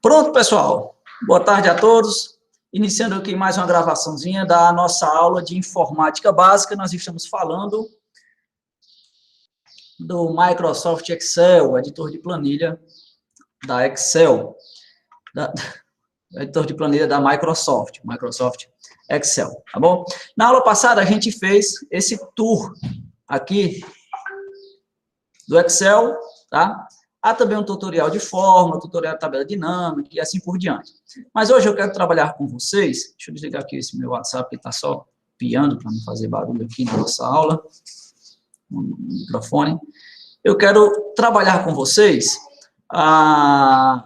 Pronto, pessoal. Boa tarde a todos. Iniciando aqui mais uma gravaçãozinha da nossa aula de informática básica. Nós estamos falando do Microsoft Excel, editor de planilha da Excel, editor de planilha da Microsoft Excel, tá bom? Na aula passada, a gente fez esse tour aqui do Excel, tá? Há também um tutorial de fórmula, tutorial de tabela dinâmica e assim por diante. Mas hoje eu quero trabalhar com vocês. Deixa eu desligar aqui esse meu WhatsApp, que está só piando para não fazer barulho aqui na nossa aula. No microfone. Eu quero trabalhar com vocês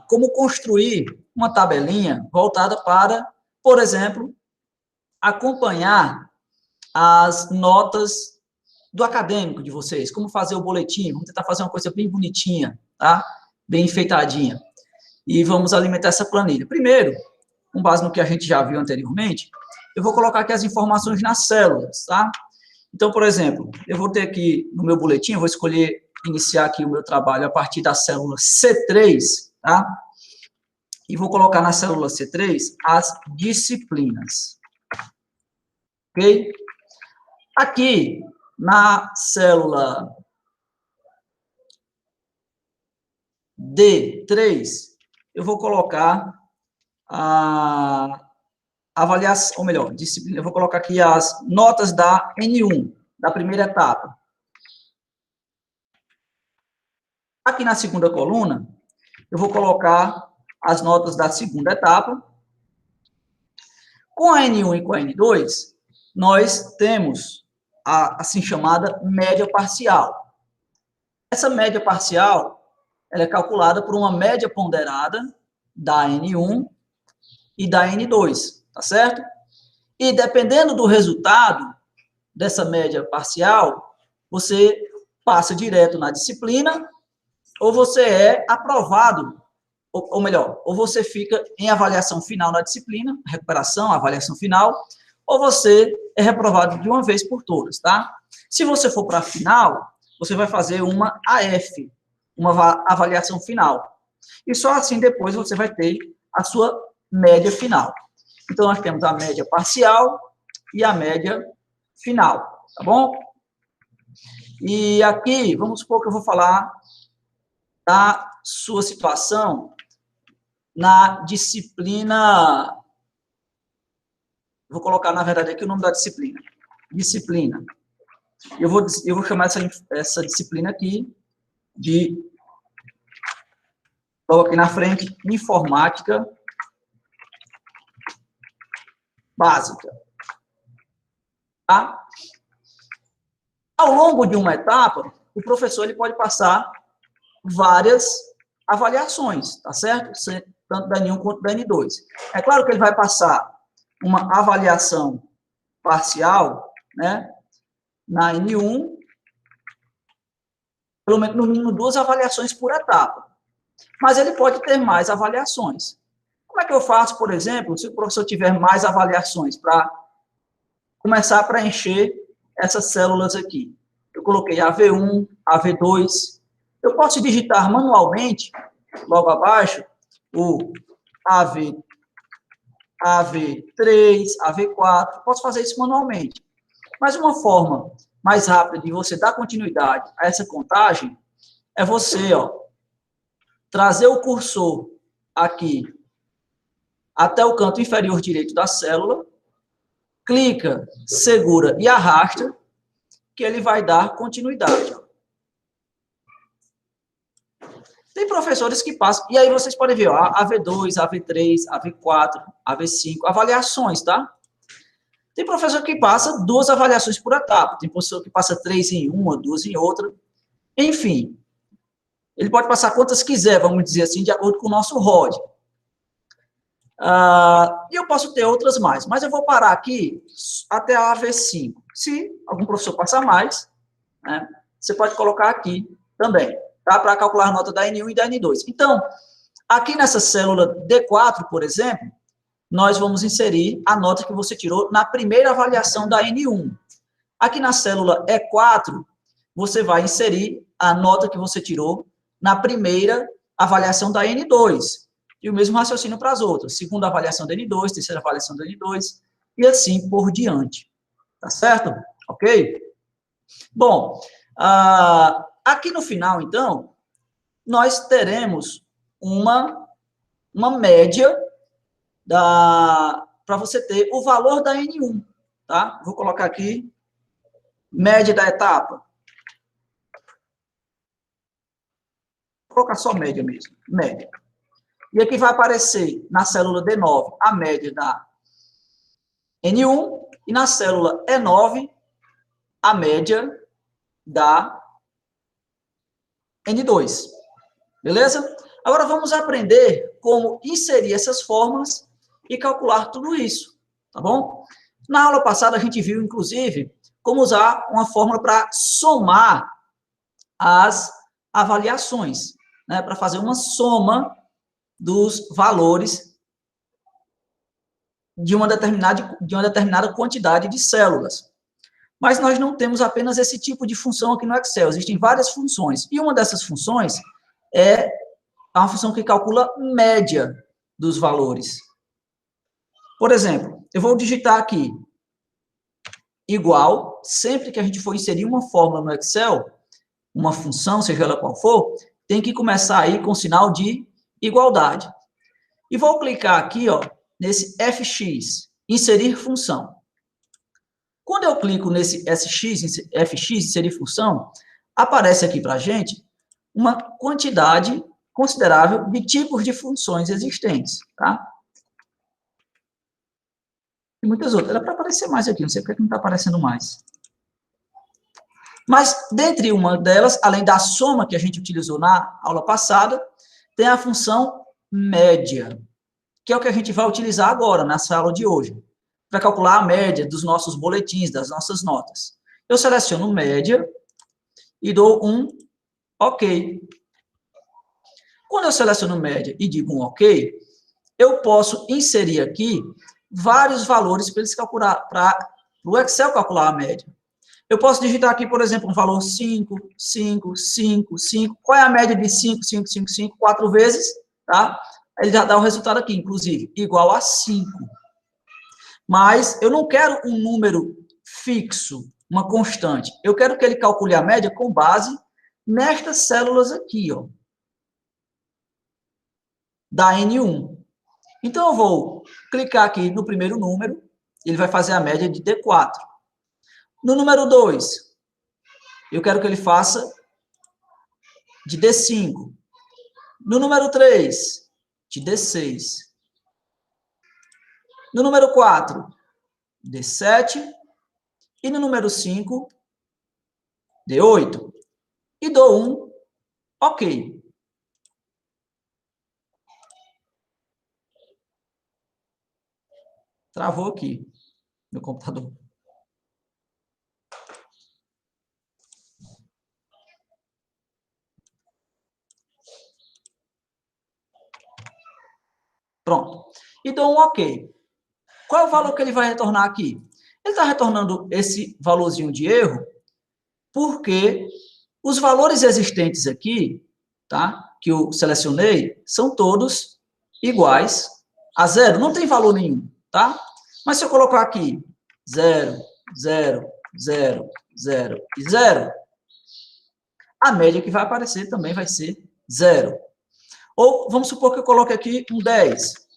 como construir uma tabelinha voltada para, por exemplo, acompanhar as notas do acadêmico de vocês, como fazer o boletim, vamos tentar fazer uma coisa bem bonitinha, tá? Bem enfeitadinha. E vamos alimentar essa planilha. Primeiro, com base no que a gente já viu anteriormente, eu vou colocar aqui as informações nas células, tá? Então, por exemplo, eu vou ter aqui no meu boletim, eu vou escolher iniciar aqui o meu trabalho a partir da célula C3, tá? E vou colocar na célula C3 as disciplinas. Ok? Aqui, na célula D3, eu vou colocar a avaliação, ou melhor, disciplina, eu vou colocar aqui as notas da N1, da primeira etapa. Aqui na segunda coluna, eu vou colocar as notas da segunda etapa. Com a N1 e com a N2, nós temos a assim chamada média parcial. Essa média parcial, ela é calculada por uma média ponderada da N1 e da N2, tá certo? E dependendo do resultado dessa média parcial, você passa direto na disciplina, ou você é aprovado, ou melhor, ou você fica em avaliação final na disciplina, recuperação, avaliação final, ou você é reprovado de uma vez por todas, tá? Se você for para a final, você vai fazer uma AF, uma avaliação final. E só assim depois você vai ter a sua média final. Então, nós temos a média parcial e a média final, tá bom? E aqui, vamos supor que eu vou falar da sua situação na disciplina. Vou colocar, na verdade, aqui o nome da disciplina. Disciplina. Eu vou chamar essa disciplina aqui de, logo aqui na frente, informática básica. Tá? Ao longo de uma etapa, o professor ele pode passar várias avaliações, tá certo? Tanto da N1 quanto da N2. É claro que ele vai passar uma avaliação parcial, né, na N1, pelo menos no mínimo 2 avaliações por etapa. Mas ele pode ter mais avaliações. Como é que eu faço, por exemplo, se o professor tiver mais avaliações, para começar a preencher essas células aqui? Eu coloquei AV1, AV2. Eu posso digitar manualmente, logo abaixo, o AV3, AV4. Posso fazer isso manualmente. Mas uma forma mais rápida de você dar continuidade a essa contagem é você, trazer o cursor aqui até o canto inferior direito da célula, clica, segura e arrasta, que ele vai dar continuidade. Tem professores que passam, e aí vocês podem ver, AV2, AV3, AV4, AV5, avaliações, tá? Tem professor que passa 2 avaliações por etapa, tem professor que passa 3 em uma, 2 em outra, enfim. Ele pode passar quantas quiser, vamos dizer assim, de acordo com o nosso ROD. E eu posso ter outras mais, mas eu vou parar aqui até a AV5. Se algum professor passar mais, né, você pode colocar aqui também, tá? Para calcular a nota da N1 e da N2. Então, aqui nessa célula D4, por exemplo, nós vamos inserir a nota que você tirou na primeira avaliação da N1. Aqui na célula E4, você vai inserir a nota que você tirou na primeira avaliação da N2. E o mesmo raciocínio para as outras. Segunda avaliação do N2, terceira avaliação do N2, e assim por diante. Tá certo? Ok? Bom, aqui no final, então, nós teremos uma média para você ter o valor da N1. Tá? Vou colocar aqui, média da etapa. Vou colocar só média mesmo, média. E aqui vai aparecer na célula D9 a média da N1 e na célula E9 a média da N2. Beleza? Agora vamos aprender como inserir essas fórmulas e calcular tudo isso, tá bom? Na aula passada a gente viu, inclusive, como usar uma fórmula para somar as avaliações, né? Para fazer uma soma dos valores de uma determinada quantidade de células. Mas nós não temos apenas esse tipo de função aqui no Excel, existem várias funções. E uma dessas funções é uma função que calcula média dos valores. Por exemplo, eu vou digitar aqui igual, sempre que a gente for inserir uma fórmula no Excel, uma função, seja ela qual for, tem que começar aí com sinal de igualdade. E vou clicar aqui, ó, nesse fx, inserir função. Quando eu clico nesse fx, inserir função, aparece aqui para a gente uma quantidade considerável de tipos de funções existentes, tá? E muitas outras. Era para aparecer mais aqui, não sei porque não está aparecendo mais. Mas, dentre uma delas, além da soma que a gente utilizou na aula passada, tem a função média, que é o que a gente vai utilizar agora, nessa aula de hoje. Para calcular a média dos nossos boletins, das nossas notas. Eu seleciono média e dou um OK. Quando eu seleciono média e digo um OK, eu posso inserir aqui vários valores para eles calcular, para o Excel calcular a média. Eu posso digitar aqui, por exemplo, um valor 5, 5, 5, 5. Qual é a média de 5, 5, 5, 5? 4 vezes, tá? Ele já dá o resultado aqui, inclusive, igual a 5. Mas eu não quero um número fixo, uma constante. Eu quero que ele calcule a média com base nestas células aqui, ó, da N1. Então, eu vou clicar aqui no primeiro número, ele vai fazer a média de D4. No número 2, eu quero que ele faça de D5. No número 3, de D6. No número 4, D7. E no número 5, D8. E dou um OK. Travou aqui meu computador. Pronto. E dou um OK. Qual é o valor que ele vai retornar aqui? Ele está retornando esse valorzinho de erro porque os valores existentes aqui, tá, que eu selecionei, são todos iguais a 0. Não tem valor nenhum, tá? Mas se eu colocar aqui 0, 0, 0, 0 e 0, a média que vai aparecer também vai ser 0. Ou vamos supor que eu coloque aqui um 10.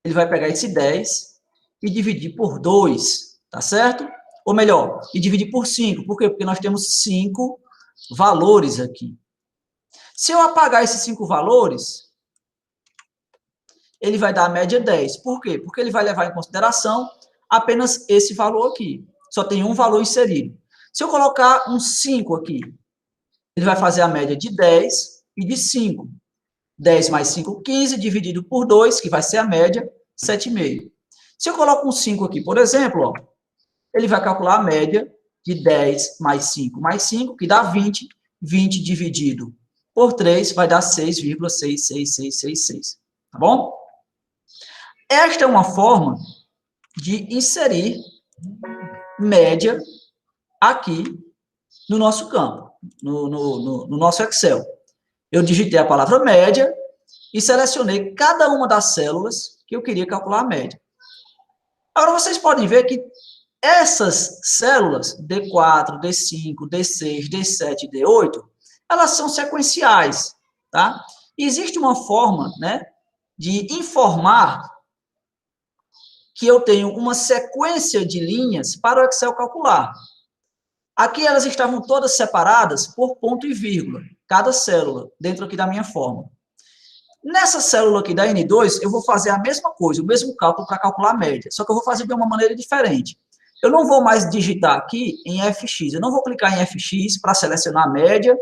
Ele vai pegar esse 10 e dividir por 2, tá certo? Ou melhor, e dividir por 5. Por quê? Porque nós temos 5 valores aqui. Se eu apagar esses 5 valores, ele vai dar a média 10. Por quê? Porque ele vai levar em consideração apenas esse valor aqui. Só tem um valor inserido. Se eu colocar um 5 aqui, ele vai fazer a média de 10 e de 5. 10 mais 5, 15, dividido por 2, que vai ser a média, 7,5. Se eu coloco um 5 aqui, por exemplo, ó, ele vai calcular a média de 10 mais 5 mais 5, que dá 20. 20 dividido por 3 vai dar 6,66666. Tá bom? Esta é uma forma de inserir média aqui no nosso campo, no nosso Excel. Eu digitei a palavra média e selecionei cada uma das células que eu queria calcular a média. Agora, vocês podem ver que essas células, D4, D5, D6, D7 e D8, elas são sequenciais, tá? E existe uma forma, né, de informar que eu tenho uma sequência de linhas para o Excel calcular. Aqui elas estavam todas separadas por ponto e vírgula, cada célula, dentro aqui da minha fórmula. Nessa célula aqui da N2, eu vou fazer a mesma coisa, o mesmo cálculo para calcular a média, só que eu vou fazer de uma maneira diferente. Eu não vou mais digitar aqui em FX, eu não vou clicar em FX para selecionar a média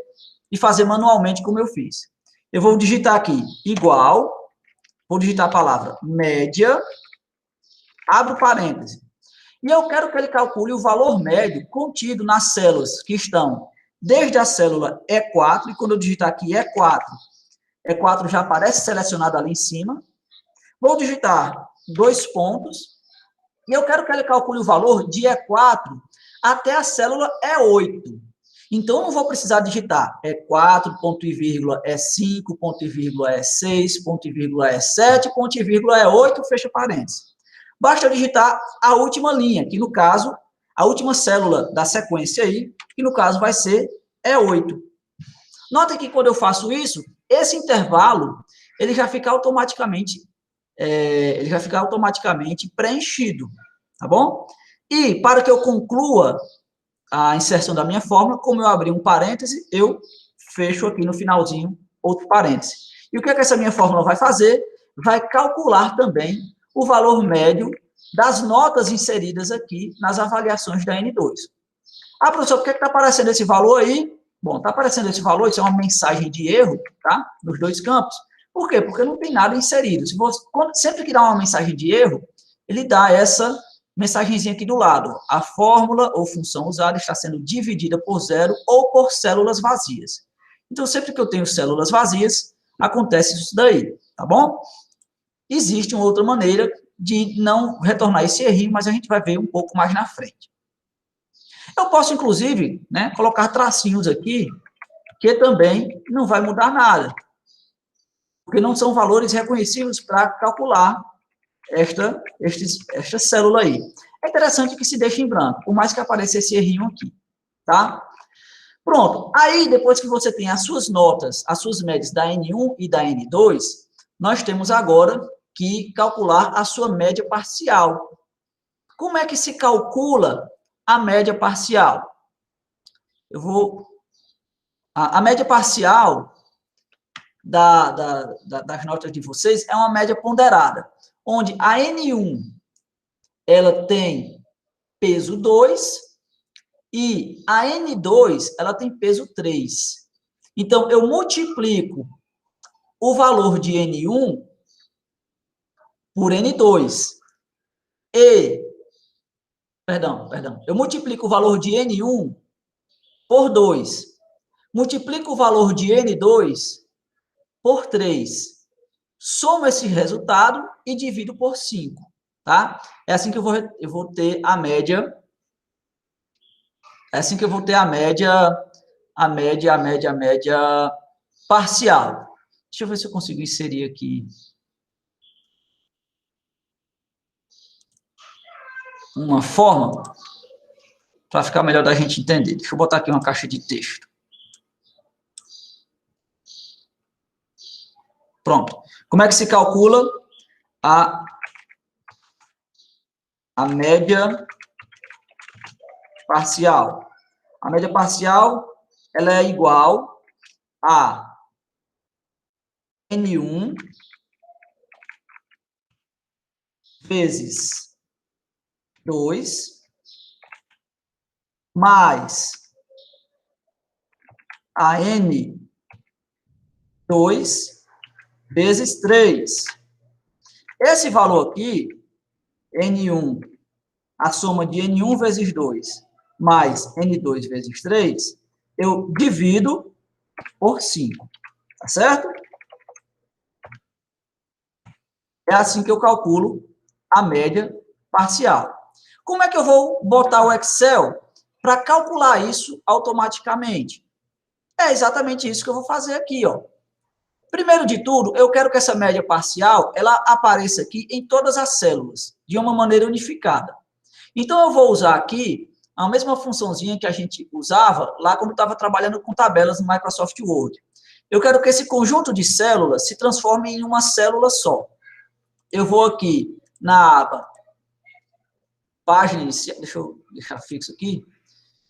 e fazer manualmente como eu fiz. Eu vou digitar aqui igual, vou digitar a palavra média, abro parêntese. E eu quero que ele calcule o valor médio contido nas células que estão desde a célula E4, e quando eu digitar aqui E4 já aparece selecionado ali em cima. Vou digitar 2 pontos, e eu quero que ele calcule o valor de E4 até a célula E8. Então, eu não vou precisar digitar E4, ponto e vírgula, E5, ponto e vírgula, E6, ponto e vírgula, E7, ponto e vírgula, E8, fecha parênteses. Basta eu digitar a última linha, que no caso, a última célula da sequência aí, que no caso vai ser E8. Nota que quando eu faço isso, esse intervalo, ele já fica automaticamente preenchido, tá bom? E para que eu conclua a inserção da minha fórmula, como eu abri um parêntese, eu fecho aqui no finalzinho outro parêntese. E o que é que essa minha fórmula vai fazer? Vai calcular também o valor médio das notas inseridas aqui nas avaliações da N2. Ah, professor, por que está aparecendo esse valor aí? Bom, está aparecendo esse valor, isso é uma mensagem de erro, tá? Nos dois campos. Por quê? Porque não tem nada inserido. Sempre que dá uma mensagem de erro, ele dá essa mensagenzinha aqui do lado. A fórmula ou função usada está sendo dividida por zero ou por células vazias. Então, sempre que eu tenho células vazias, acontece isso daí, tá bom? Existe uma outra maneira de não retornar esse errinho, mas a gente vai ver um pouco mais na frente. Eu posso, inclusive, né, colocar tracinhos aqui, que também não vai mudar nada, porque não são valores reconhecíveis para calcular esta célula aí. É interessante que se deixe em branco, por mais que apareça esse errinho aqui, tá? Pronto. Aí, depois que você tem as suas notas, as suas médias da N1 e da N2, nós temos agora que calcular a sua média parcial. Como é que se calcula a média parcial? A média parcial das notas de vocês é uma média ponderada, onde a N1 ela tem peso 2 e a N2 ela tem peso 3. Então, eu multiplico o valor de N1 por N2 eu multiplico o valor de N1 por 2, multiplico o valor de N2 por 3, somo esse resultado e divido por 5, tá? É assim que eu vou ter a média, a média parcial. Deixa eu ver se eu consigo inserir aqui uma forma para ficar melhor da gente entender. Deixa eu botar aqui uma caixa de texto. Pronto. Como é que se calcula a média parcial? A média parcial ela é igual a N1 vezes 2 mais a N2 vezes 3. Esse valor aqui, N1, a soma de N1 vezes 2 mais N2 vezes 3, eu divido por 5, tá certo? É assim que eu calculo a média parcial. Como é que eu vou botar o Excel para calcular isso automaticamente? É exatamente isso que eu vou fazer aqui, ó. Primeiro de tudo, eu quero que essa média parcial, ela apareça aqui em todas as células, de uma maneira unificada. Então, eu vou usar aqui a mesma funçãozinha que a gente usava lá quando estava trabalhando com tabelas no Microsoft Word. Eu quero que esse conjunto de células se transforme em uma célula só. Eu vou aqui na aba página inicial, deixa eu deixar fixo aqui.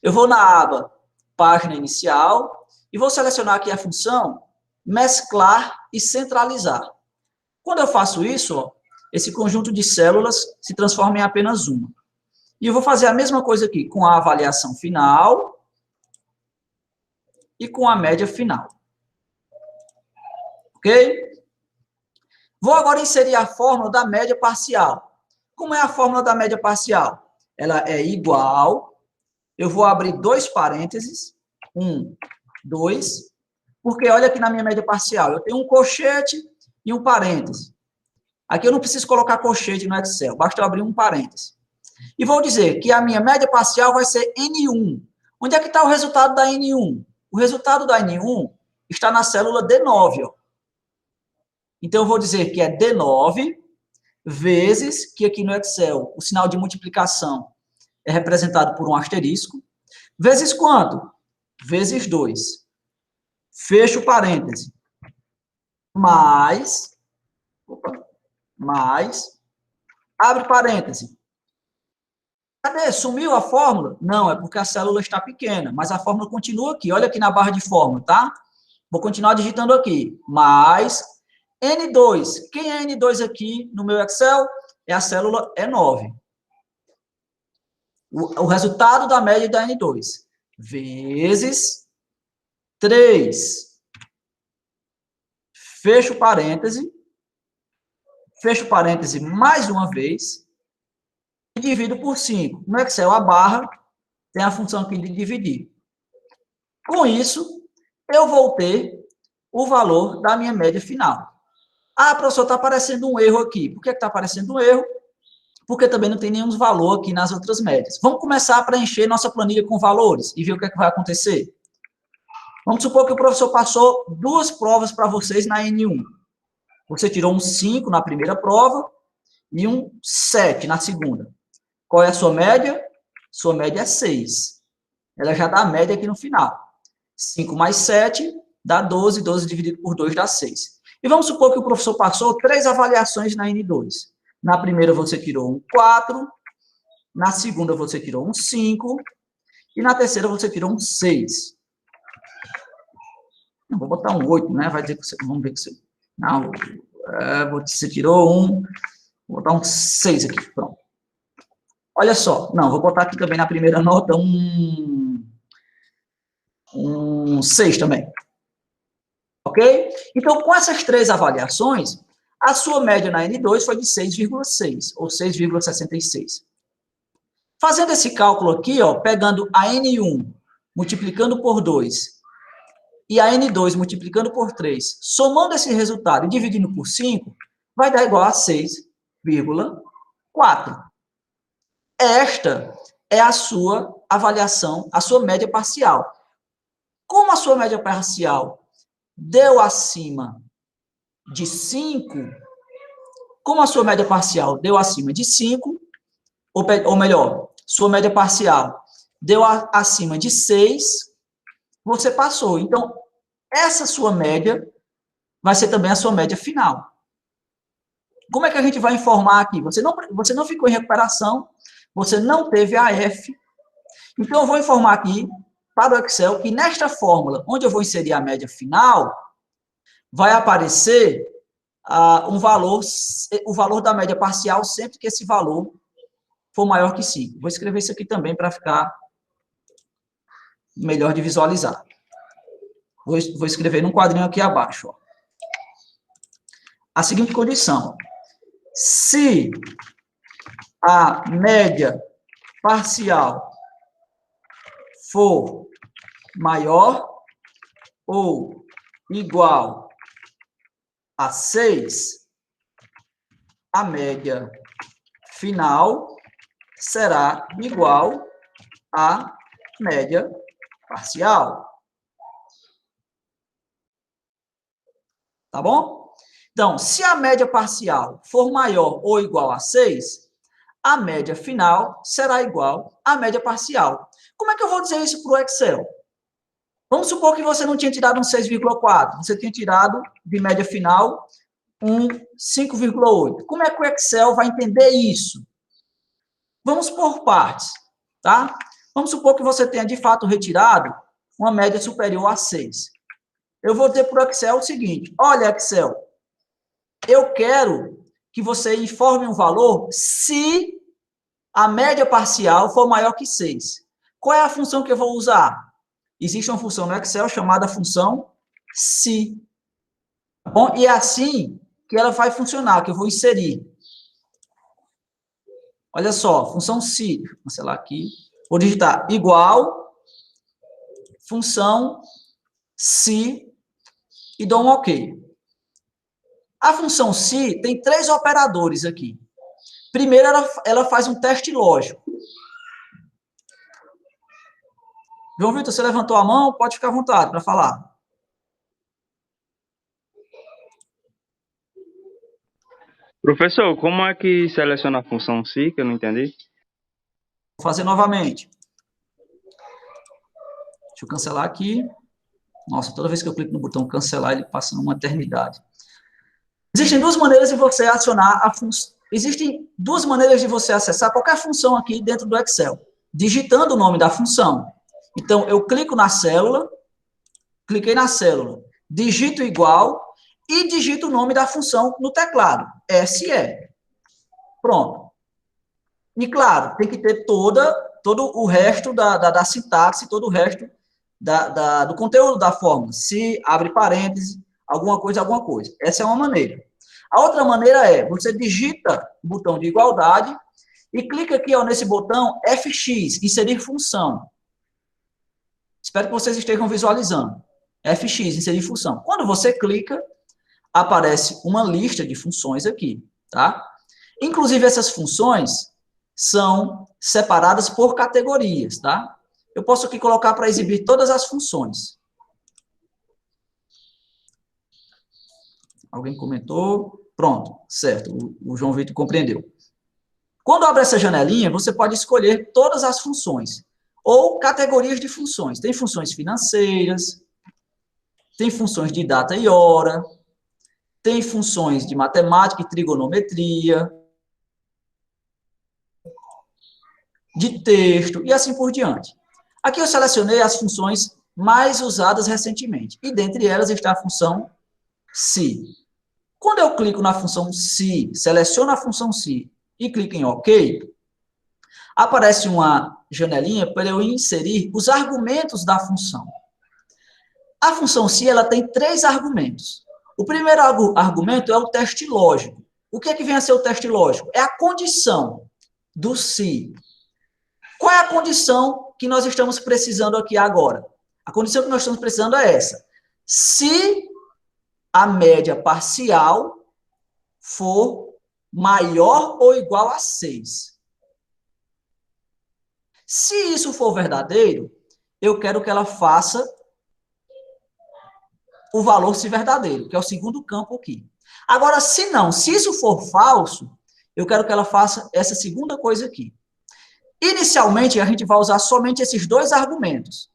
Eu vou na aba página inicial e vou selecionar aqui a função mesclar e centralizar. Quando eu faço isso, ó, esse conjunto de células se transforma em apenas uma. E eu vou fazer a mesma coisa aqui com a avaliação final e com a média final. Ok? Vou agora inserir a fórmula da média parcial. Como é a fórmula da média parcial? Ela é igual, eu vou abrir dois parênteses, 1, 2, porque olha aqui na minha média parcial, eu tenho um colchete e um parêntese. Aqui eu não preciso colocar colchete no Excel, basta eu abrir um parêntese. E vou dizer que a minha média parcial vai ser N1. Onde é que está o resultado da N1? O resultado da N1 está na célula D9. Ó. Então, eu vou dizer que é D9 vezes, que aqui no Excel o sinal de multiplicação é representado por um asterisco, vezes quanto? Vezes 2. Fecho o parêntese. Mais, abre parêntese. Cadê? Sumiu a fórmula? Não, é porque a célula está pequena, mas a fórmula continua aqui. Olha aqui na barra de fórmula, tá? Vou continuar digitando aqui. Mais N2. Quem é N2 aqui no meu Excel? É a célula E9. O resultado da média da N2. Vezes 3. Fecho parêntese. Fecho parêntese mais uma vez. E divido por 5. No Excel, a barra tem a função aqui de dividir. Com isso, eu vou ter o valor da minha média final. Ah, professor, está aparecendo um erro aqui. Por que está aparecendo um erro? Porque também não tem nenhum valor aqui nas outras médias. Vamos começar a preencher nossa planilha com valores e ver o que, é que vai acontecer. Vamos supor que o professor passou 2 provas para vocês na N1. Você tirou um 5 na primeira prova e um 7 na segunda. Qual é a sua média? Sua média é 6. Ela já dá a média aqui no final. 5 mais 7 dá 12, 12 dividido por 2 dá 6. E vamos supor que o professor passou 3 avaliações na N2. Na primeira você tirou um 4, na segunda você tirou um 5, e na terceira você tirou um 6. Não, vou botar um 8, né? Vai dizer que você... Vamos ver que você... Não, você tirou um... Vou botar um 6 aqui, pronto. Olha só, não, vou botar aqui também na primeira nota um 6 também. Ok? Então, com essas 3 avaliações, a sua média na N2 foi de 6,6, ou 6,66. Fazendo esse cálculo aqui, ó, pegando a N1 multiplicando por 2 e a N2 multiplicando por 3, somando esse resultado e dividindo por 5, vai dar igual a 6,4. Esta é a sua avaliação, a sua média parcial. Como a sua média parcial deu acima de 5, como a sua média parcial deu acima de 5, ou melhor, sua média parcial deu acima de 6, você passou. Então, essa sua média vai ser também a sua média final. Como é que a gente vai informar aqui? Você não ficou em recuperação, você não teve AF. Então, eu vou informar aqui para o Excel que nesta fórmula, onde eu vou inserir a média final, vai aparecer o valor da média parcial sempre que esse valor for maior que 5. Vou escrever isso aqui também para ficar melhor de visualizar. Vou escrever num quadrinho aqui abaixo. Ó. A seguinte condição. Se a média parcial for maior ou igual a 6, a média final será igual à média parcial. Tá bom? Então, se a média parcial for maior ou igual a 6, a média final será igual à média parcial. Como é que eu vou dizer isso para o Excel? Vamos supor que você não tinha tirado um 6,4, você tinha tirado de média final um 5,8. Como é que o Excel vai entender isso? Vamos por partes, tá? Vamos supor que você tenha, de fato, retirado uma média superior a 6. Eu vou dizer para o Excel o seguinte: olha, Excel, eu quero que você informe um valor se a média parcial for maior que 6. Qual é a função que eu vou usar? Existe uma função no Excel chamada função se. Tá bom? E é assim que ela vai funcionar, que eu vou inserir. Olha só, função se. Vou cancelar aqui. Vou digitar igual, função se, e dou um OK. A função se tem 3 operadores aqui. Primeiro, ela faz um teste lógico. João Vitor, você levantou a mão, pode ficar à vontade para falar. Professor, como é que seleciona a função se, que eu não entendi? Vou fazer novamente. Deixa eu cancelar aqui. Nossa, toda vez que eu clico no botão cancelar, ele passa numa eternidade. Existem 2 maneiras de você acionar a função. Existem 2 maneiras de você acessar qualquer função aqui dentro do Excel. Digitando o nome da função. Então, eu clico na célula, cliquei na célula, digito igual e digito o nome da função no teclado. SE. Pronto. E, claro, tem que ter todo o resto da sintaxe, todo o resto do conteúdo da fórmula. Se, abre parênteses, alguma coisa. Essa é uma maneira. A outra maneira é, você digita o botão de igualdade e clica aqui, ó, nesse botão FX, inserir função. Espero que vocês estejam visualizando. FX, inserir função. Quando você clica, aparece uma lista de funções aqui, tá? Inclusive, essas funções são separadas por categorias, tá? Eu posso aqui colocar para exibir todas as funções. Alguém comentou? Pronto, certo. O João Vitor compreendeu. Quando abre essa janelinha, você pode escolher todas as funções ou categorias de funções. Tem funções financeiras, tem funções de data e hora, tem funções de matemática e trigonometria, de texto e assim por diante. Aqui eu selecionei as funções mais usadas recentemente, e dentre elas está a função se. Quando eu clico na função se, seleciono a função se e clico em OK, aparece uma janelinha para eu inserir os argumentos da função. A função se, ela tem 3 argumentos. O primeiro argumento é o teste lógico. O que é que vem a ser o teste lógico? É a condição do se. Qual é a condição que nós estamos precisando aqui agora? A condição que nós estamos precisando é essa. Se a média parcial for maior ou igual a 6. Se isso for verdadeiro, eu quero que ela faça o valor se verdadeiro, que é o segundo campo aqui. Agora, se não, se isso for falso, eu quero que ela faça essa segunda coisa aqui. Inicialmente, a gente vai usar somente esses 2 argumentos.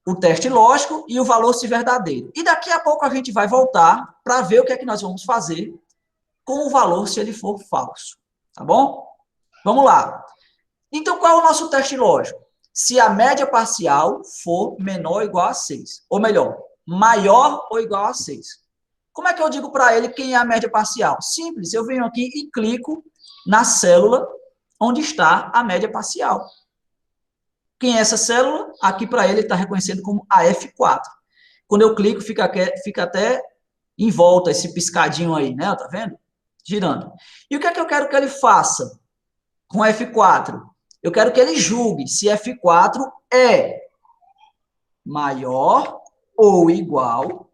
O teste lógico e o valor se verdadeiro. E daqui a pouco a gente vai voltar para ver o que é que nós vamos fazer com o valor se ele for falso. Tá bom? Vamos lá. Então, qual é o nosso teste lógico? Se a média parcial for menor ou igual a 6. Ou melhor, maior ou igual a 6. Como é que eu digo para ele quem é a média parcial? Simples, eu venho aqui e clico na célula onde está a média parcial. Quem é essa célula? Aqui para ele está reconhecendo como a F4. Quando eu clico, fica até em volta esse piscadinho aí, né? Tá vendo? Girando. E o que é que eu quero que ele faça com F4? Eu quero que ele julgue se F4 é maior ou igual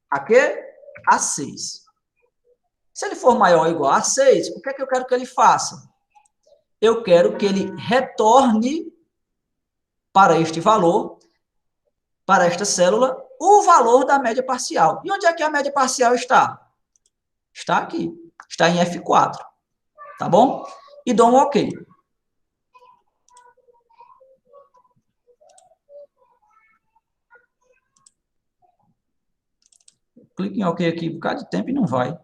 a quê? A 6. Se ele for maior ou igual a 6, o que é que eu quero que ele faça? Eu quero que ele retorne para este valor, para esta célula, o valor da média parcial. E onde é que a média parcial está? Está aqui. Está em F4. Tá bom? E dou um OK. Clique em OK aqui um bocado de tempo e não vai.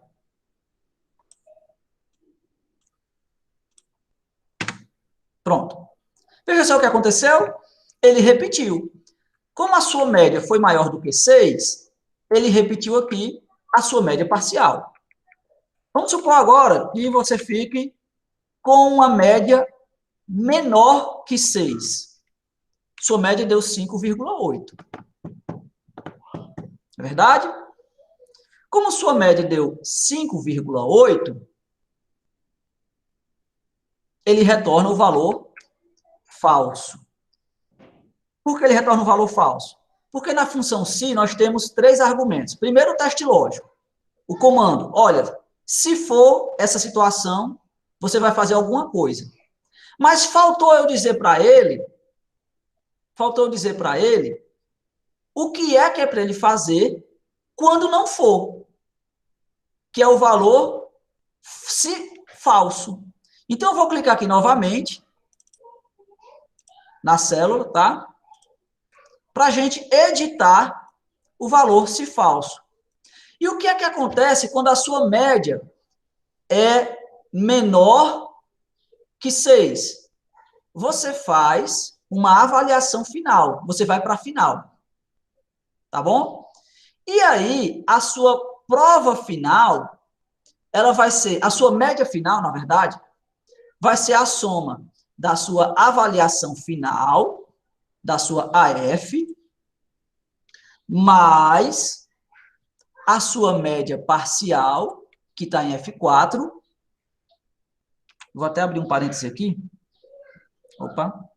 Pronto. Veja só o que aconteceu. Ele repetiu. Como a sua média foi maior do que 6, ele repetiu aqui a sua média parcial. Vamos supor agora que você fique com uma média menor que 6. Sua média deu 5,8. É verdade? Como sua média deu 5,8, ele retorna o valor falso. Por que ele retorna o valor falso? Porque na função se nós temos 3 argumentos. Primeiro, o teste lógico. O comando, olha, se for essa situação, você vai fazer alguma coisa. Mas faltou eu dizer para ele o que é para ele fazer quando não for, que é o valor se falso. Então, eu vou clicar aqui novamente na célula, tá? Para a gente editar o valor se falso. E o que é que acontece quando a sua média é menor que 6? Você faz uma avaliação final. Você vai para a final. Tá bom? E aí, a sua prova final, ela vai ser, a sua média final, na verdade, vai ser a soma da sua avaliação final, da sua AF, mais a sua média parcial, que está em F4. Vou até abrir um parêntese aqui. Opa.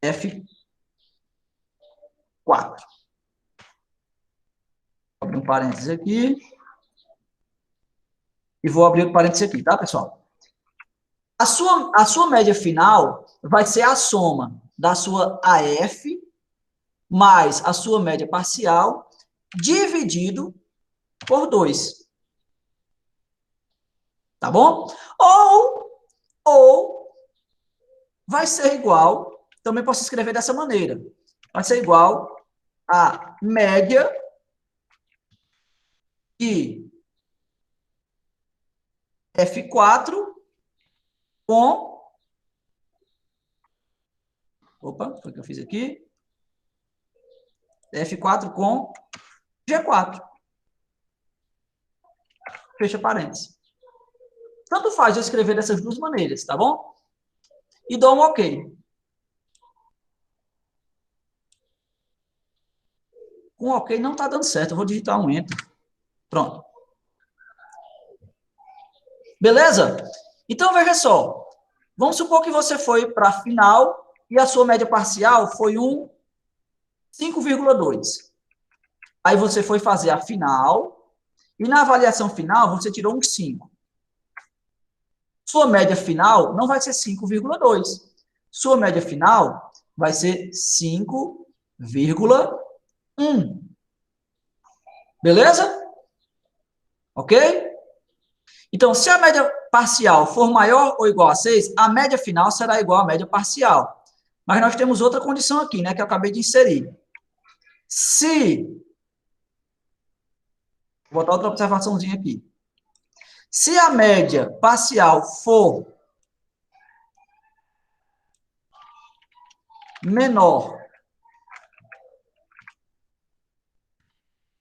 F4. Vou abrir um parêntese aqui. E vou abrir um parêntese aqui, tá, pessoal? A sua média final vai ser a soma da sua AF mais a sua média parcial dividido por 2. Tá bom? Ou vai ser igual, também posso escrever dessa maneira, vai ser igual a média de F4 com... Opa, foi o que eu fiz aqui. F4 com G4. Fecha parênteses. Tanto faz eu escrever dessas duas maneiras, tá bom? E dou um OK. Com OK não está dando certo. Eu vou digitar um Enter. Pronto. Beleza? Então, veja só. Vamos supor que você foi para a final e a sua média parcial foi um 5,2. Aí você foi fazer a final e na avaliação final você tirou um 5. Sua média final não vai ser 5,2. Sua média final vai ser 5,1. Beleza? Ok? Então, se a média parcial for maior ou igual a 6, a média final será igual à média parcial. Mas nós temos outra condição aqui, né, que eu acabei de inserir. Vou botar outra observaçãozinha aqui. Se a média parcial for menor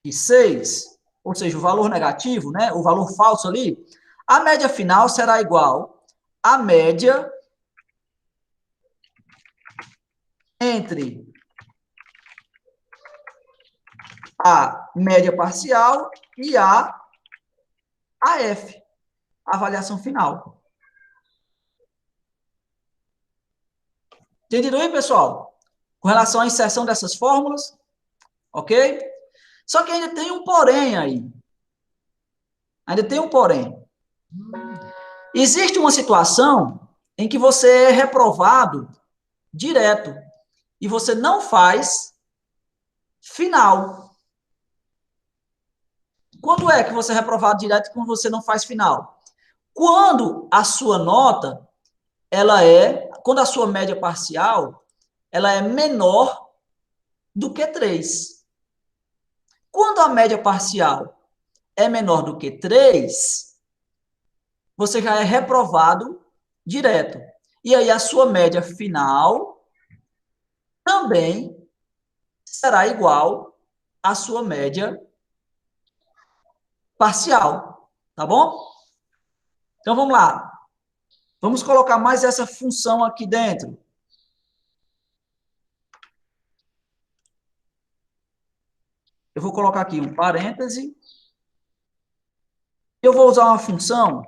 que 6, ou seja, o valor negativo, né, o valor falso ali, a média final será igual à média entre a média parcial e a AF, a avaliação final. Entendido aí, pessoal? Com relação à inserção dessas fórmulas, ok? Só que ainda tem um porém aí. Ainda tem um porém. Existe uma situação em que você é reprovado direto. e você não faz final. Quando é que você é reprovado direto quando você não faz final? Quando a sua nota, quando a sua média parcial, ela é menor do que 3. Quando a média parcial é menor do que 3, você já é reprovado direto. E aí a sua média final também será igual à sua média parcial, tá bom? Então vamos lá. Vamos colocar mais essa função aqui dentro. Eu vou colocar aqui um parêntese. Eu vou usar uma função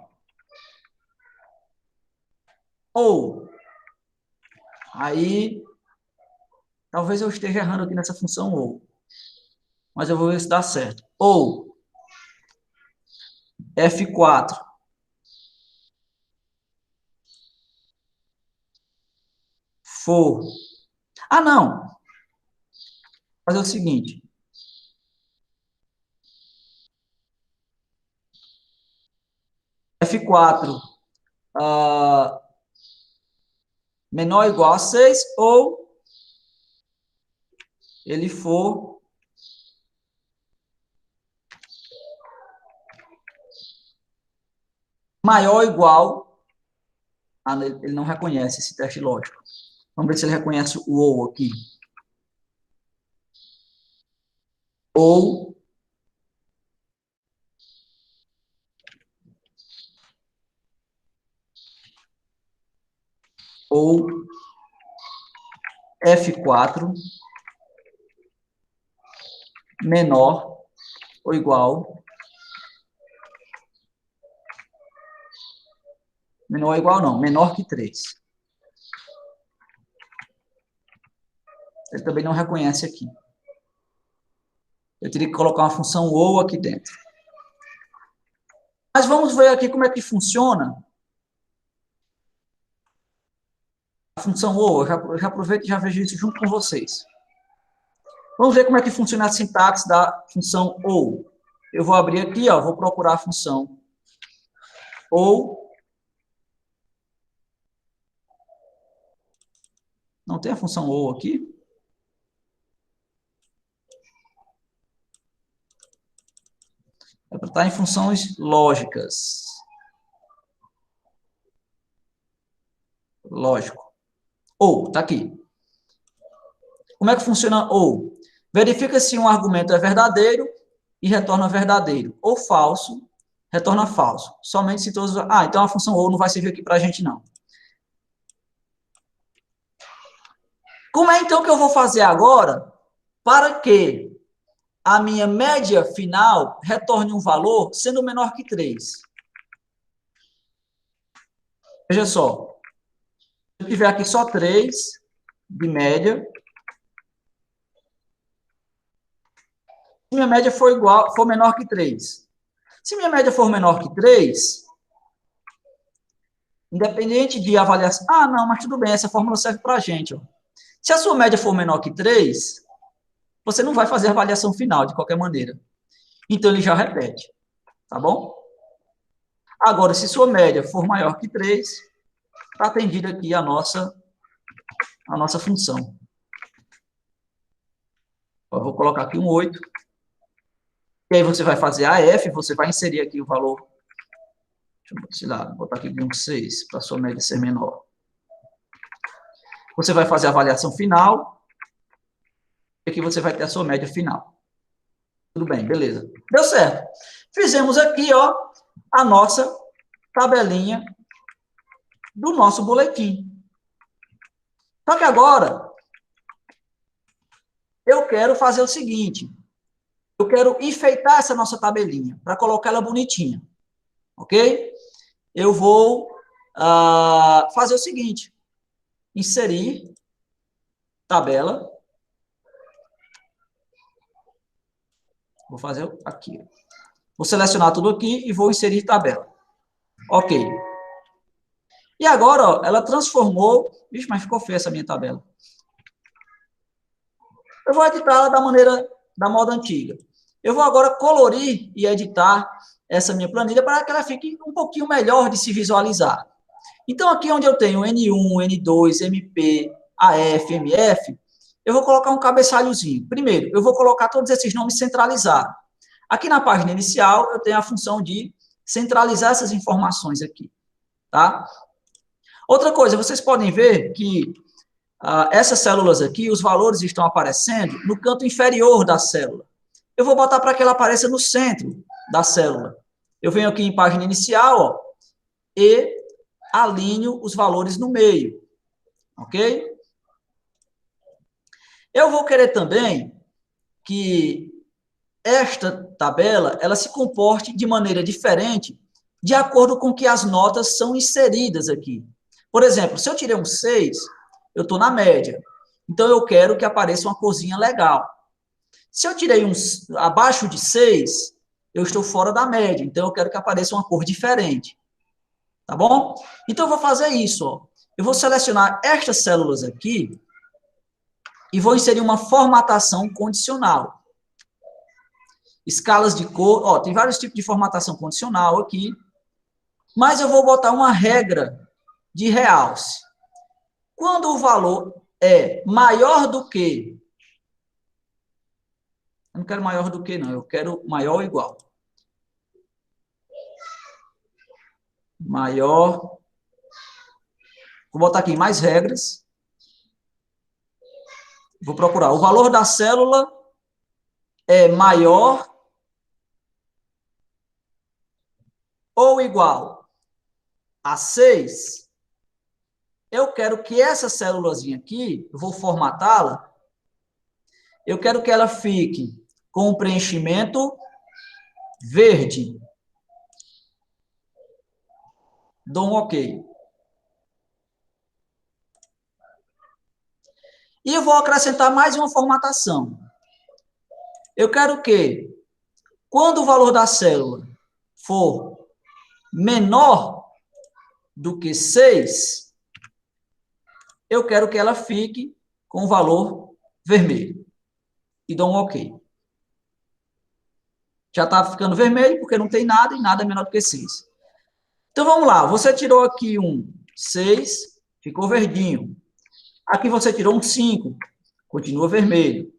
ou. Aí, talvez eu esteja errando aqui nessa função ou. Mas eu vou ver se dá certo. Ou F4 for. Ah, não. Vou fazer o seguinte. F4 menor ou igual a 6, ou ele for maior ou igual a... Ele não reconhece esse teste lógico. Vamos ver se ele reconhece o ou aqui. Ou F4 menor ou igual. Menor ou igual não, menor que 3. Ele também não reconhece aqui. Eu teria que colocar uma função ou aqui dentro. Mas vamos ver aqui como é que funciona a função ou. Eu já aproveito e já vejo isso junto com vocês. Vamos ver como é que funciona a sintaxe da função ou. Eu vou abrir aqui, ó, vou procurar a função ou. Não tem a função ou aqui? É para estar em funções lógicas. Lógico. Ou, tá aqui. Como é que funciona ou? Verifica se um argumento é verdadeiro e retorna verdadeiro. Ou falso, retorna falso. Somente se todos... Ah, então a função ou não vai servir aqui para a gente, não. Como é, então, que eu vou fazer agora para que a minha média final retorne um valor sendo menor que 3? Veja só. Se eu tiver aqui só 3 de média, se minha média for menor que 3. Se minha média for menor que 3, independente de avaliação... Ah, não, mas tudo bem, essa fórmula serve para a gente. Ó. Se a sua média for menor que 3, você não vai fazer a avaliação final, de qualquer maneira. Então, ele já repete. Tá bom? Agora, se sua média for maior que 3, está atendida aqui a nossa função. Eu vou colocar aqui um 8. E aí você vai fazer a F, você vai inserir aqui o valor, sei lá, vou botar aqui de um 6, para a sua média ser menor. Você vai fazer a avaliação final, e aqui você vai ter a sua média final. Tudo bem, beleza. Deu certo. Fizemos aqui, ó, a nossa tabelinha do nosso boletim. Só que agora, eu quero fazer o seguinte, eu quero enfeitar essa nossa tabelinha, para colocar ela bonitinha, ok? Eu vou fazer o seguinte, inserir tabela, vou fazer aqui, vou selecionar tudo aqui e vou inserir tabela, ok. E agora, ó, ela transformou, vixe, mas ficou feia essa minha tabela, Eu vou editá-la da moda antiga. Eu vou agora colorir e editar essa minha planilha para que ela fique um pouquinho melhor de se visualizar. Então, aqui onde eu tenho N1, N2, MP, AF, MF, eu vou colocar um cabeçalhozinho. Primeiro, eu vou colocar todos esses nomes centralizados. Aqui na página inicial, eu tenho a função de centralizar essas informações aqui, tá? Outra coisa, vocês podem ver que essas células aqui, os valores estão aparecendo no canto inferior da célula. Eu vou botar para que ela apareça no centro da célula. Eu venho aqui em página inicial, ó, e alinho os valores no meio, ok? Eu vou querer também que esta tabela, ela se comporte de maneira diferente de acordo com que as notas são inseridas aqui. Por exemplo, se eu tirei um 6, eu estou na média. Então, eu quero que apareça uma corzinha legal. Se eu tirei abaixo de 6, eu estou fora da média. Então, eu quero que apareça uma cor diferente. Tá bom? Então, eu vou fazer isso. Ó. Eu vou selecionar estas células aqui e vou inserir uma formatação condicional. Escalas de cor. Ó, tem vários tipos de formatação condicional aqui. Mas eu vou botar uma regra de realce. Quando o valor é maior do que... Eu não quero maior do que, não. Eu quero maior ou igual. Maior. Vou botar aqui mais regras. Vou procurar. O valor da célula é maior ou igual a 6. Eu quero que essa célulazinha aqui, eu vou formatá-la, eu quero que ela fique com o preenchimento verde. Dou um OK. E eu vou acrescentar mais uma formatação. Eu quero que, quando o valor da célula for menor do que 6, eu quero que ela fique com o valor vermelho. E dou um OK. Já está ficando vermelho, porque não tem nada, e nada é menor do que 6. Então, vamos lá. Você tirou aqui um 6, ficou verdinho. Aqui você tirou um 5, continua vermelho.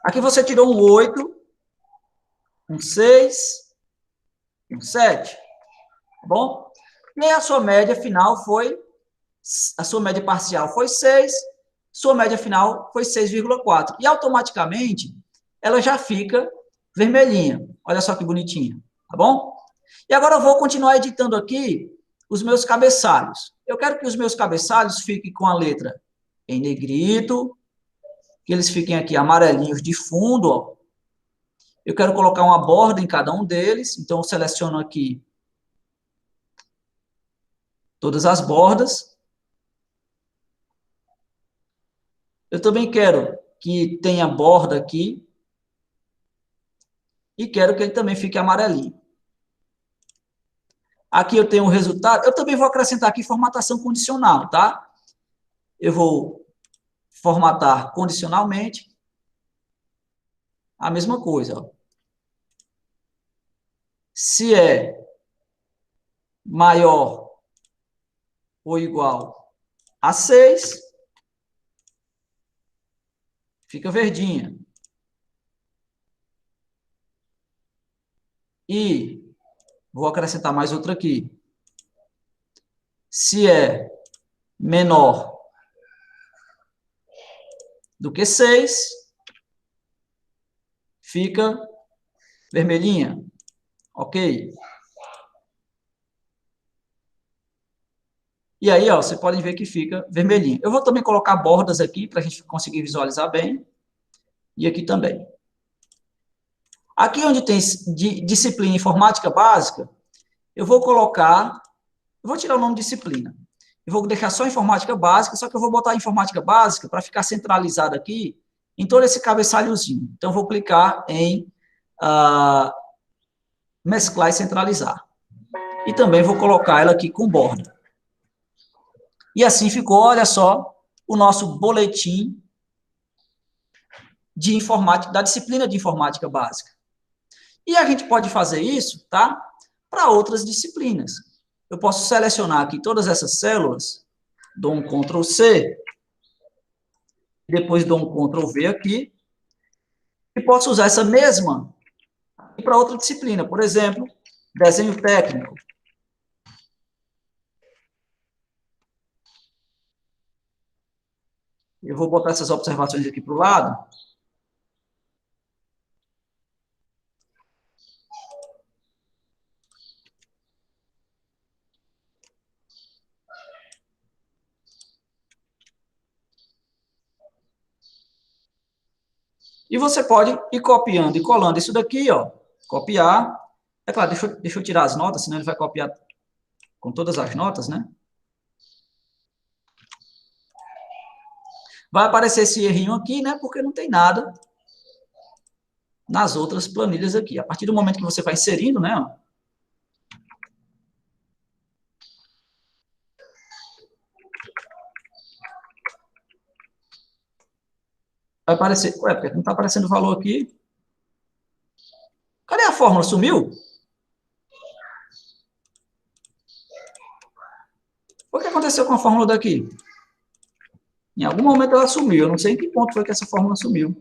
Aqui você tirou um 8, um 6, um 7. Tá bom? E aí a sua média final foi, a sua média parcial foi 6, sua média final foi 6,4. E automaticamente, ela já fica vermelhinha. Olha só que bonitinha, tá bom? E agora eu vou continuar editando aqui os meus cabeçalhos. Eu quero que os meus cabeçalhos fiquem com a letra em negrito, que eles fiquem aqui amarelinhos de fundo, ó. Eu quero colocar uma borda em cada um deles, então eu seleciono aqui todas as bordas. Eu também quero que tenha borda aqui, e quero que ele também fique amarelinho. Aqui eu tenho o resultado. Eu também vou acrescentar aqui formatação condicional, tá? Eu vou formatar condicionalmente. A mesma coisa, ó. Se é maior ou igual a 6, fica verdinha. E vou acrescentar mais outra aqui. Se é menor do que 6, fica vermelhinha. Ok? E aí, ó, vocês podem ver que fica vermelhinho. Eu vou também colocar bordas aqui, para a gente conseguir visualizar bem. E aqui também. Aqui onde tem disciplina informática básica, eu vou colocar... Eu vou tirar o nome de disciplina. Eu vou deixar só informática básica, só que eu vou botar informática básica para ficar centralizado aqui em todo esse cabeçalhozinho. Então, eu vou clicar em mesclar e centralizar. E também vou colocar ela aqui com borda. E assim ficou, olha só, o nosso boletim de informática, da disciplina de informática básica. E a gente pode fazer isso, tá? Para outras disciplinas. Eu posso selecionar aqui todas essas células, dou um Ctrl C, depois dou um Ctrl V aqui, e posso usar essa mesma para outra disciplina, por exemplo, desenho técnico. Eu vou botar essas observações aqui para o lado. E você pode ir copiando e colando isso daqui, ó. Copiar. É claro, deixa eu tirar as notas, senão ele vai copiar com todas as notas, né? Vai aparecer esse errinho aqui, né? Porque não tem nada nas outras planilhas aqui. A partir do momento que você vai inserindo, né? Ó, vai aparecer. Ué, porque não está aparecendo o valor aqui. Cadê a fórmula? Sumiu? O que aconteceu com a fórmula daqui? Em algum momento ela sumiu. Eu não sei em que ponto foi que essa fórmula sumiu.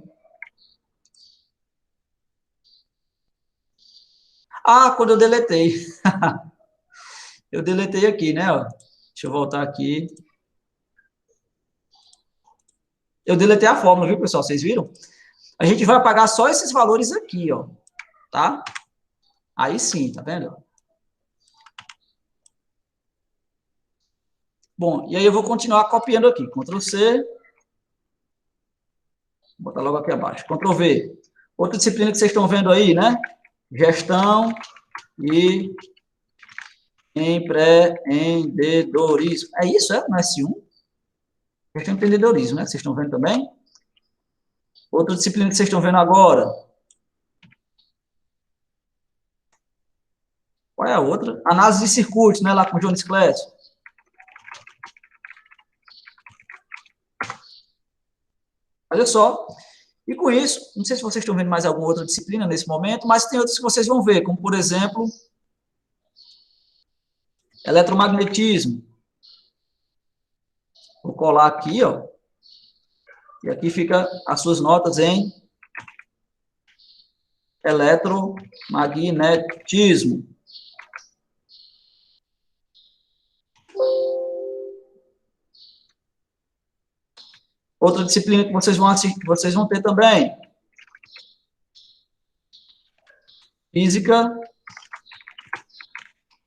Ah, quando eu deletei. Eu deletei aqui, né? Ó. Deixa eu voltar aqui. Eu deletei a fórmula, viu, pessoal? Vocês viram? A gente vai apagar só esses valores aqui, ó. Tá? Aí sim, tá vendo? Bom, e aí eu vou continuar copiando aqui. Ctrl C. Vou botar logo aqui abaixo. Ctrl V. Outra disciplina que vocês estão vendo aí, né? Gestão e empreendedorismo. É isso, é? No S1? Gestão e empreendedorismo, né? Vocês estão vendo também? Outra disciplina que vocês estão vendo agora. Qual é a outra? Análise de circuitos, né? Lá com o Jones Class. Olha só. E com isso, não sei se vocês estão vendo mais alguma outra disciplina nesse momento, mas tem outras que vocês vão ver, como, por exemplo, eletromagnetismo. Vou colar aqui, ó. E aqui fica as suas notas em eletromagnetismo. Outra disciplina que vocês vão assistir, que vocês vão ter também. Física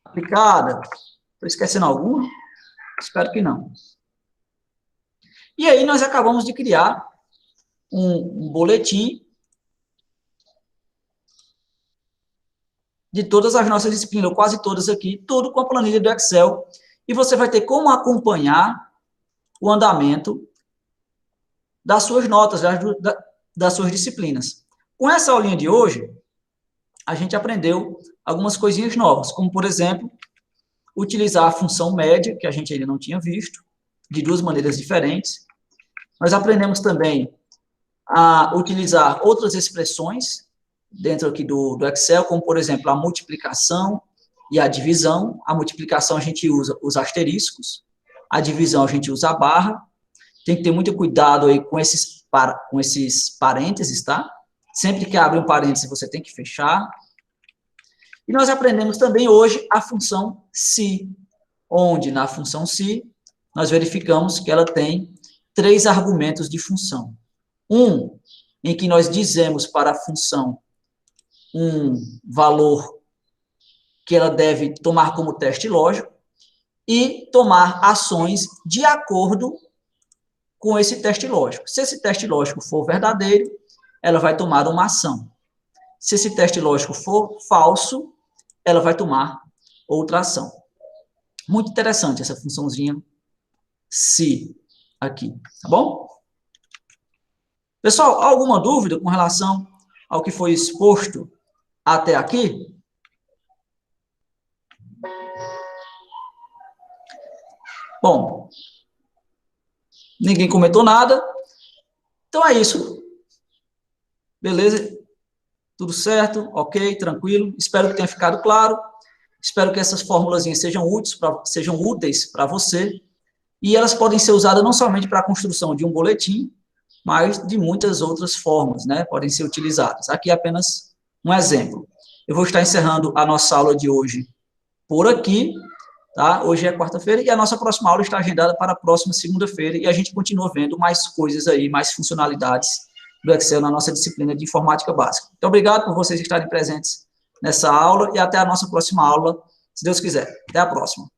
aplicada. Estou esquecendo alguma? Espero que não. E aí nós acabamos de criar um boletim de todas as nossas disciplinas, ou quase todas aqui, tudo com a planilha do Excel. E você vai ter como acompanhar o andamento das suas notas, das suas disciplinas. Com essa aulinha de hoje, a gente aprendeu algumas coisinhas novas, como, por exemplo, utilizar a função média, que a gente ainda não tinha visto, de duas maneiras diferentes. Nós aprendemos também a utilizar outras expressões dentro aqui do Excel, como, por exemplo, a multiplicação e a divisão. A multiplicação a gente usa os asteriscos, a divisão a gente usa a barra. Tem que ter muito cuidado aí com esses parênteses, tá? Sempre que abre um parêntese, você tem que fechar. E nós aprendemos também hoje a função se, onde na função se, nós verificamos que ela tem 3 argumentos de função. Um, em que nós dizemos para a função um valor que ela deve tomar como teste lógico e tomar ações de acordo com esse teste lógico. Se esse teste lógico for verdadeiro, ela vai tomar uma ação. Se esse teste lógico for falso, ela vai tomar outra ação. Muito interessante essa funçãozinha se aqui, tá bom? Pessoal, alguma dúvida com relação ao que foi exposto até aqui? Bom, ninguém comentou nada. Então é isso. Beleza? Tudo certo? Ok? Tranquilo? Espero que tenha ficado claro. Espero que essas formulazinhas sejam úteis para você. E elas podem ser usadas não somente para a construção de um boletim, mas de muitas outras formas, né? Podem ser utilizadas. Aqui é apenas um exemplo. Eu vou estar encerrando a nossa aula de hoje por aqui, tá? Hoje é quarta-feira e a nossa próxima aula está agendada para a próxima segunda-feira e a gente continua vendo mais coisas aí, mais funcionalidades do Excel na nossa disciplina de informática básica. Então, obrigado por vocês estarem presentes nessa aula e até a nossa próxima aula, se Deus quiser. Até a próxima.